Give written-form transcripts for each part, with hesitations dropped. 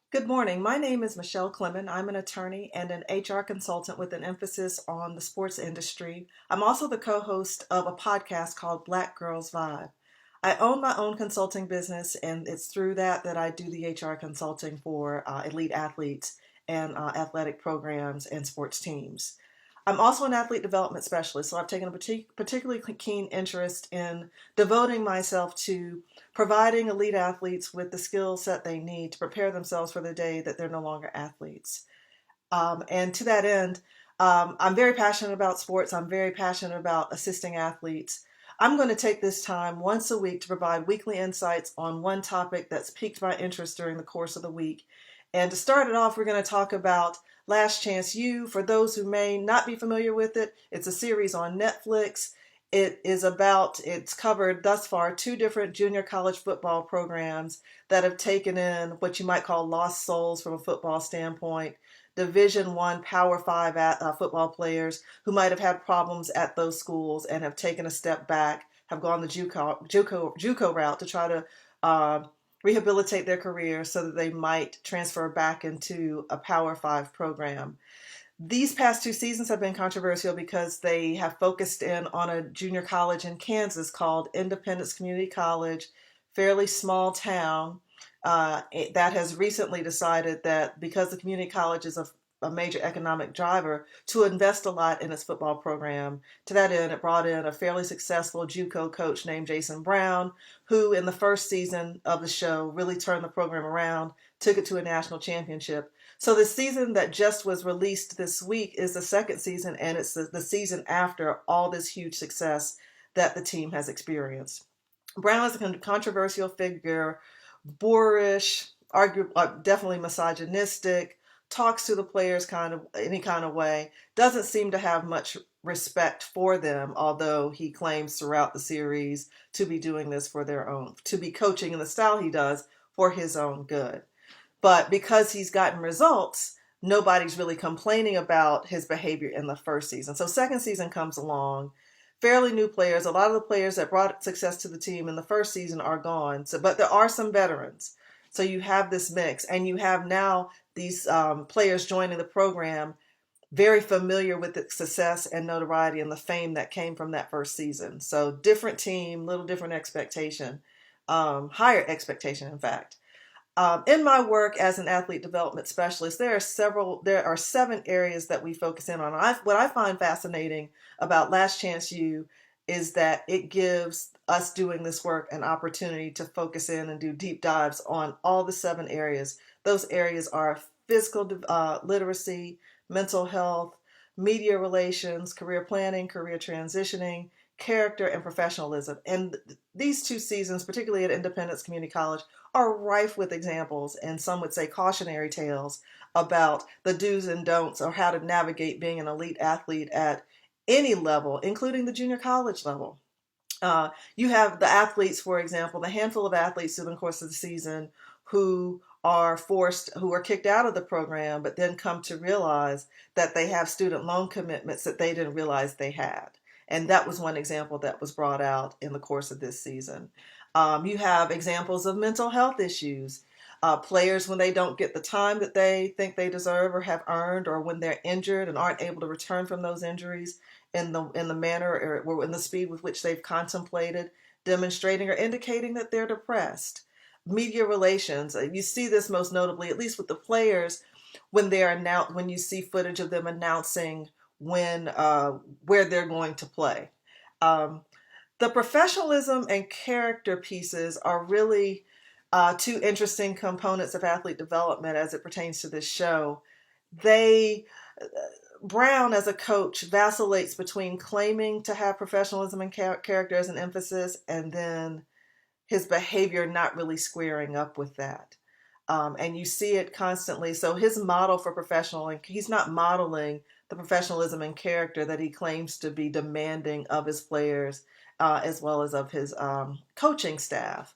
Good morning. My name is Michelle Clement. I'm an attorney and an HR consultant with an emphasis on the sports industry. I'm also the co host of a podcast called Black Girls Vibe. I own my own consulting business, and it's through that I do the HR consulting for elite athletes and athletic programs and sports teams. I'm also an athlete development specialist, so I've taken a particularly keen interest in devoting myself to providing elite athletes with the skill set they need to prepare themselves for the day that they're no longer athletes. And to that end, I'm very passionate about sports. I'm very passionate about assisting athletes. I'm going to take this time once a week to provide weekly insights on one topic that's piqued my interest during the course of the week. And to start it off, we're going to talk about Last Chance U. For those who may not be familiar with it, it's a series on Netflix. It's covered thus far two different junior college football programs that have taken in what you might call lost souls from a football standpoint. Division One Power Five football players who might have had problems at those schools and have taken a step back, have gone the JUCO route to try to uh, rehabilitate their career so that they might transfer back into a Power Five program. These past two seasons have been controversial because they have focused in on a junior college in Kansas called Independence Community College, fairly small town, that has recently decided that because the community college is a major economic driver, to invest a lot in its football program. To that end, it brought in a fairly successful JUCO coach named Jason Brown, who in the first season of the show really turned the program around, took it to a national championship. So the season that just was released this week is the second season, and it's the season after all this huge success that the team has experienced. Brown is a controversial figure, boorish, definitely misogynistic, talks to the players kind of any kind of way, doesn't seem to have much respect for them, although he claims throughout the series to be doing this for their own, to be coaching in the style he does for his own good. But because he's gotten results, nobody's really complaining about his behavior in the first season. So second season comes along, fairly new players. A lot of the players that brought success to the team in the first season are gone. So, but there are some veterans. So you have this mix, and you have now these players joining the program, very familiar with the success and notoriety and the fame that came from that first season. So different team, little different expectation, higher expectation, in fact. In my work as an athlete development specialist, there are seven areas that we focus in on. What I find fascinating about Last Chance U is that it gives us doing this work an opportunity to focus in and do deep dives on all the seven areas. Those areas are physical literacy, mental health, media relations, career planning, career transitioning, character, and professionalism. And these two seasons, particularly at Independence Community College, are rife with examples, and some would say cautionary tales about the do's and don'ts or how to navigate being an elite athlete at any level, including the junior college level. You have the athletes, for example, the handful of athletes through the course of the season who are kicked out of the program, but then come to realize that they have student loan commitments that they didn't realize they had. And that was one example that was brought out in the course of this season. You have examples of mental health issues. Players, when they don't get the time that they think they deserve or have earned, or when they're injured and aren't able to return from those injuries in the manner or in the speed with which they've contemplated, demonstrating or indicating that they're depressed. Media relations, you see this most notably, at least with the players, when you see footage of them announcing where they're going to play. Um, the professionalism and character pieces are really two interesting components of athlete development as it pertains to this show. They Brown, as a coach, vacillates between claiming to have professionalism and character as an emphasis, and then his behavior not really squaring up with that. And you see it constantly. So his model for he's not modeling the professionalism and character that he claims to be demanding of his players, as well as of his coaching staff.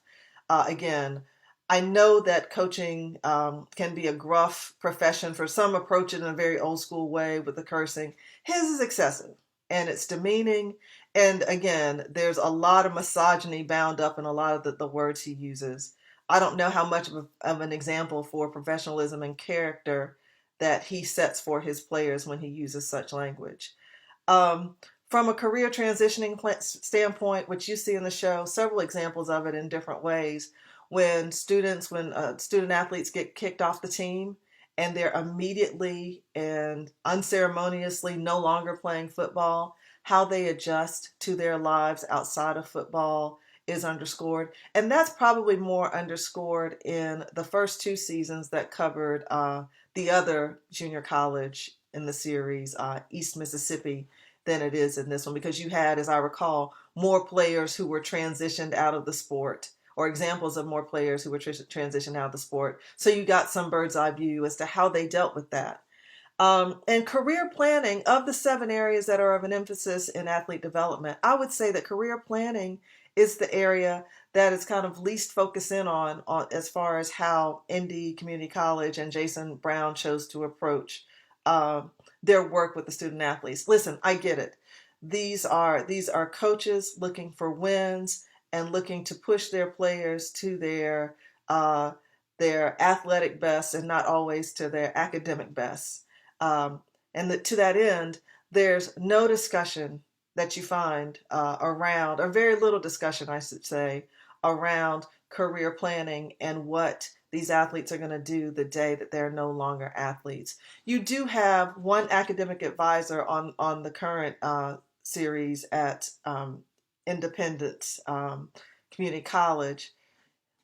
Again, I know that coaching can be a gruff profession. For some, approach it in a very old school way with the cursing. His is excessive and it's demeaning. And again, there's a lot of misogyny bound up in a lot of the words he uses. I don't know how much of an example for professionalism and character that he sets for his players when he uses such language. Um, from a career transitioning standpoint, which you see in the show, several examples of it in different ways. When student athletes get kicked off the team and they're immediately and unceremoniously no longer playing football, how they adjust to their lives outside of football is underscored. And that's probably more underscored in the first two seasons that covered the other junior college in the series, East Mississippi, than it is in this one, because you had, as I recall, more players who were transitioned out of the sport, or examples of more players who were transitioned out of the sport. So you got some bird's eye view as to how they dealt with that. And career planning, of the 7 areas that are of an emphasis in athlete development, I would say that career planning is the area that is kind of least focused in on as far as how Indy Community College and Jason Brown chose to approach uh, their work with the student athletes. Listen, I get it. These are coaches looking for wins and looking to push their players to uh, their athletic best and not always to their academic best. Um, to that end, there's no discussion that you find around, or very little discussion, I should say, around career planning and what these athletes are going to do the day that they're no longer athletes. You do have one academic advisor on the current series at Independence Community College,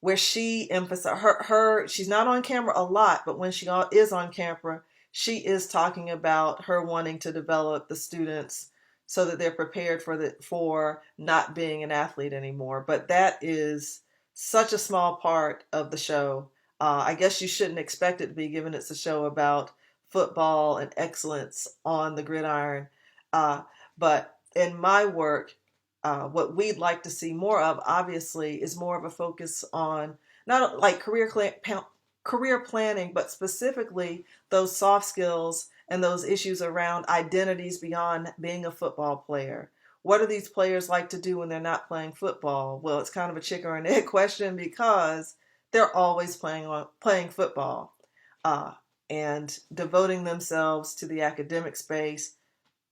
where she emphasized she's not on camera a lot, but when she is on camera, she is talking about her wanting to develop the students so that they're prepared for not being an athlete anymore. But that is such a small part of the show. I guess you shouldn't expect it to be, given it's a show about football and excellence on the gridiron. But in my work, what we'd like to see more of, obviously, is more of a focus on not like career planning, but specifically those soft skills and those issues around identities beyond being a football player. What do these players like to do when they're not playing football? Well, it's kind of a chicken or an egg question, because they're always playing football uh, and devoting themselves to the academic space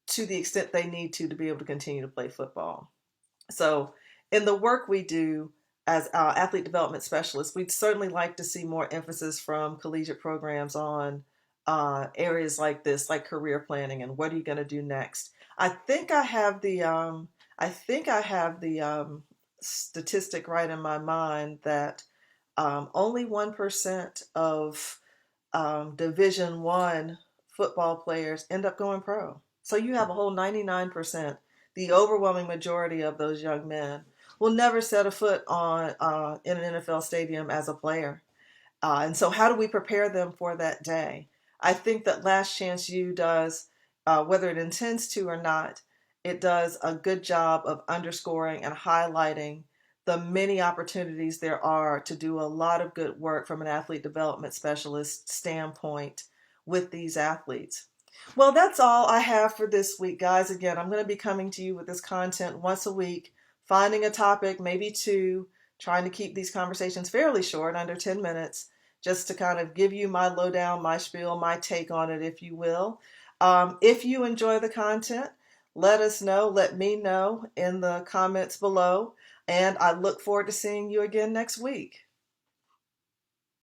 to the extent they need to be able to continue to play football. So, in the work we do as athlete development specialists, we'd certainly like to see more emphasis from collegiate programs on areas like this, like career planning and what are you going to do next. I think I have the statistic right in my mind that only 1% of Division I football players end up going pro. So you have a whole 99%. The overwhelming majority of those young men will never set a foot on in an NFL stadium as a player. And so how do we prepare them for that day? I think that Last Chance U does, whether it intends to or not, it does a good job of underscoring and highlighting the many opportunities there are to do a lot of good work from an athlete development specialist standpoint with these athletes. Well, that's all I have for this week, guys. Again, I'm going to be coming to you with this content once a week, finding a topic, maybe two, trying to keep these conversations fairly short, under 10 minutes, just to kind of give you my lowdown, my spiel, my take on it, if you will. If you enjoy the content, let us know, let me know in the comments below, and I look forward to seeing you again next week.